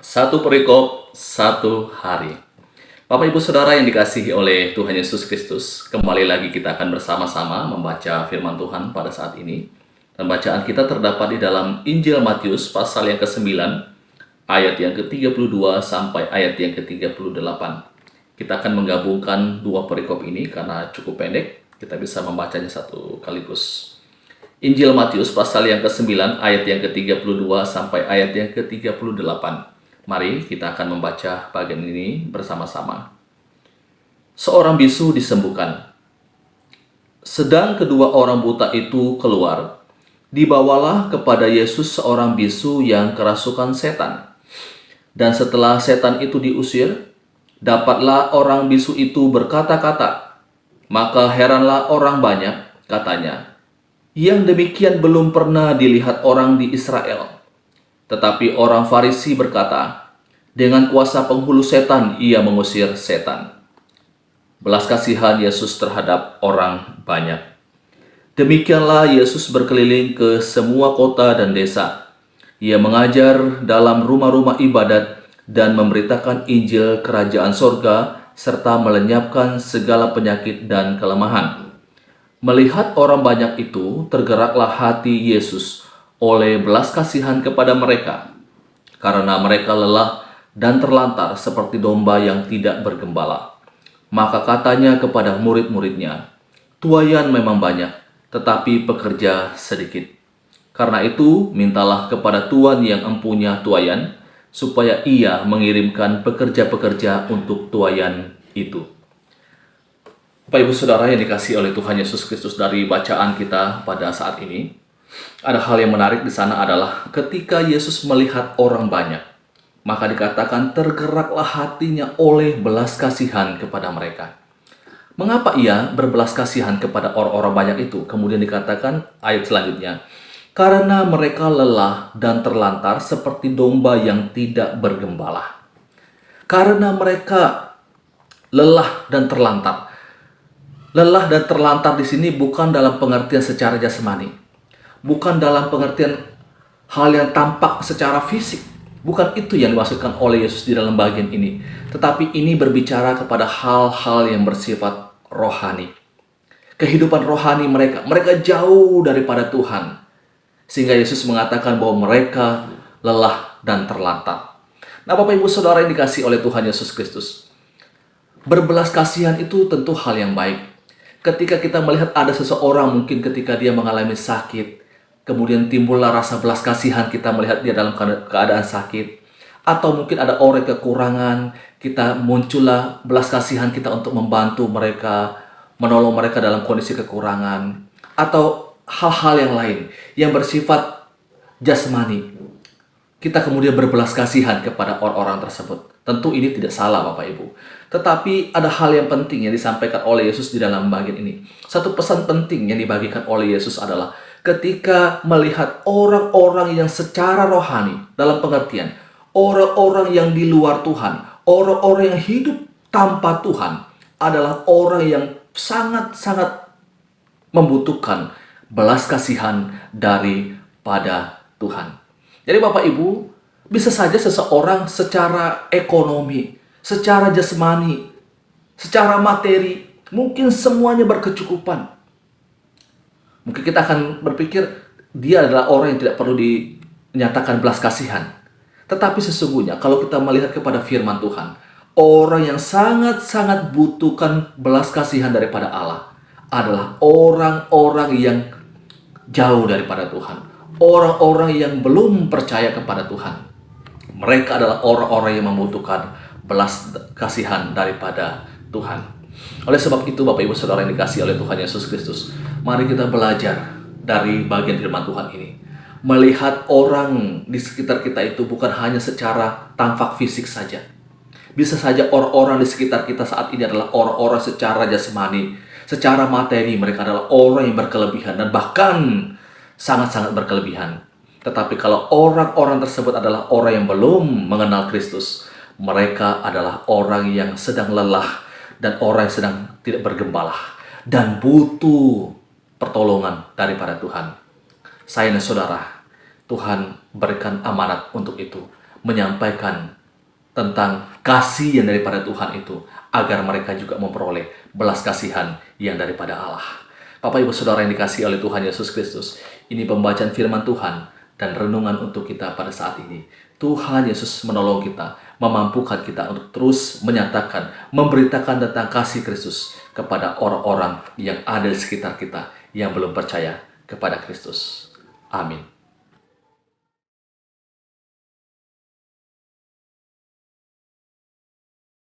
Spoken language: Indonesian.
Satu perikop, satu hari. Bapak Ibu Saudara yang dikasihi oleh Tuhan Yesus Kristus, kembali lagi kita akan bersama-sama membaca firman Tuhan pada saat ini. Dan bacaan kita terdapat di dalam Injil Matius pasal yang ke-9, ayat yang ke-32 sampai ayat yang ke-38. Kita akan menggabungkan dua perikop ini karena cukup pendek, kita bisa membacanya satu kaligus. Injil Matius pasal yang ke-9 ayat yang ke-32 sampai ayat yang ke-38. Mari kita akan membaca bagian ini bersama-sama. Seorang bisu disembuhkan. Sedang kedua orang buta itu keluar, dibawalah kepada Yesus seorang bisu yang kerasukan setan. Dan setelah setan itu diusir, dapatlah orang bisu itu berkata-kata. Maka heranlah orang banyak, katanya, yang demikian belum pernah dilihat orang di Israel. Tetapi orang Farisi berkata, dengan kuasa penghulu setan ia mengusir setan. Belas kasihan Yesus terhadap orang banyak. Demikianlah Yesus berkeliling ke semua kota dan desa. Ia mengajar dalam rumah-rumah ibadat dan memberitakan Injil kerajaan sorga serta melenyapkan segala penyakit dan kelemahan. Melihat orang banyak itu, tergeraklah hati Yesus oleh belas kasihan kepada mereka, karena mereka lelah dan terlantar seperti domba yang tidak bergembala. Maka katanya kepada murid-muridnya, "Tuayan memang banyak, tetapi pekerja sedikit. Karena itu, mintalah kepada Tuan yang empunya tuayan, supaya ia mengirimkan pekerja-pekerja untuk tuayan itu." Bapak Ibu Saudara yang dikasihi oleh Tuhan Yesus Kristus, dari bacaan kita pada saat ini, ada hal yang menarik di sana adalah ketika Yesus melihat orang banyak, maka dikatakan tergeraklah hatinya oleh belas kasihan kepada mereka. Mengapa ia berbelas kasihan kepada orang-orang banyak itu? Kemudian dikatakan ayat selanjutnya, karena mereka lelah dan terlantar seperti domba yang tidak bergembala. Karena mereka lelah dan terlantar. Lelah dan terlantar di sini bukan dalam pengertian secara jasmani, bukan dalam pengertian hal yang tampak secara fisik. Bukan itu yang dimaksudkan oleh Yesus di dalam bagian ini, tetapi ini berbicara kepada hal-hal yang bersifat rohani. Kehidupan rohani mereka jauh daripada Tuhan, sehingga Yesus mengatakan bahwa mereka lelah dan terlantar. Nah, Bapak Ibu Saudara yang dikasihi oleh Tuhan Yesus Kristus, berbelas kasihan itu tentu hal yang baik. Ketika kita melihat ada seseorang mungkin ketika dia mengalami sakit, kemudian timbullah rasa belas kasihan kita melihat dia dalam keadaan sakit. Atau mungkin ada orang kekurangan, kita muncullah belas kasihan kita untuk membantu mereka, menolong mereka dalam kondisi kekurangan. Atau hal-hal yang lain yang bersifat jasmani. Kita kemudian berbelas kasihan kepada orang-orang tersebut. Tentu ini tidak salah Bapak Ibu. Tetapi ada hal yang penting yang disampaikan oleh Yesus di dalam bagian ini. Satu pesan penting yang dibagikan oleh Yesus adalah ketika melihat orang-orang yang secara rohani, dalam pengertian orang-orang yang di luar Tuhan, orang-orang yang hidup tanpa Tuhan, adalah orang yang sangat-sangat membutuhkan belas kasihan daripada Tuhan. Jadi Bapak Ibu, bisa saja seseorang secara ekonomi, secara jasmani, secara materi, mungkin semuanya berkecukupan. Mungkin kita akan berpikir dia adalah orang yang tidak perlu dinyatakan belas kasihan. Tetapi sesungguhnya kalau kita melihat kepada firman Tuhan, orang yang sangat-sangat butuhkan belas kasihan daripada Allah adalah orang-orang yang jauh daripada Tuhan. Orang-orang yang belum percaya kepada Tuhan. Mereka adalah orang-orang yang membutuhkan belas kasihan daripada Tuhan. Oleh sebab itu Bapak Ibu Saudara yang dikasihi oleh Tuhan Yesus Kristus, mari kita belajar dari bagian firman Tuhan ini. Melihat orang di sekitar kita itu bukan hanya secara tampak fisik saja. Bisa saja orang-orang di sekitar kita saat ini adalah orang-orang secara jasmani, secara materi mereka adalah orang yang berkelebihan dan bahkan sangat-sangat berkelebihan. Tetapi kalau orang-orang tersebut adalah orang yang belum mengenal Kristus, mereka adalah orang yang sedang lelah dan orang yang sedang tidak bergembala dan butuh pertolongan daripada Tuhan. Saya dan saudara, Tuhan berikan amanat untuk itu. menyampaikan tentang kasih yang daripada Tuhan itu, agar mereka juga memperoleh belas kasihan yang daripada Allah. Bapak Ibu Saudara yang dikasihi oleh Tuhan Yesus Kristus, ini pembacaan firman Tuhan dan renungan untuk kita pada saat ini. Tuhan Yesus menolong kita, memampukan kita untuk terus menyatakan, memberitakan tentang kasih Kristus kepada orang-orang yang ada di sekitar kita yang belum percaya kepada Kristus. Amin.